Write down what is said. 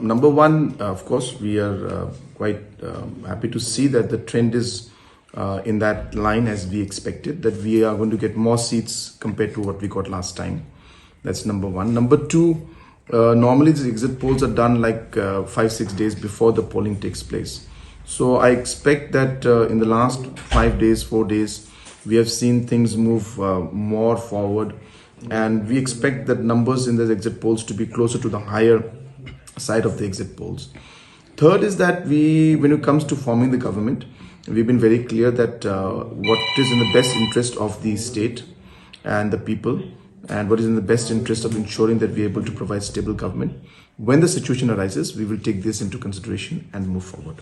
Number one, of course, we are quite happy to see that the trend is in that line as we expected, that we are going to get more seats compared to what we got last time. That's number one. Number two, normally the exit polls are done like 5-6 days before the polling takes place. So I expect that in the last 5 days, 4 days, we have seen things move more forward, and we expect that numbers in the exit polls to be closer to the higher side of the exit polls. Third is that when it comes to forming the government, we've been very clear that what is in the best interest of the state and the people, and what is in the best interest of ensuring that we're able to provide stable government. When the situation arises, we will take this into consideration and move forward.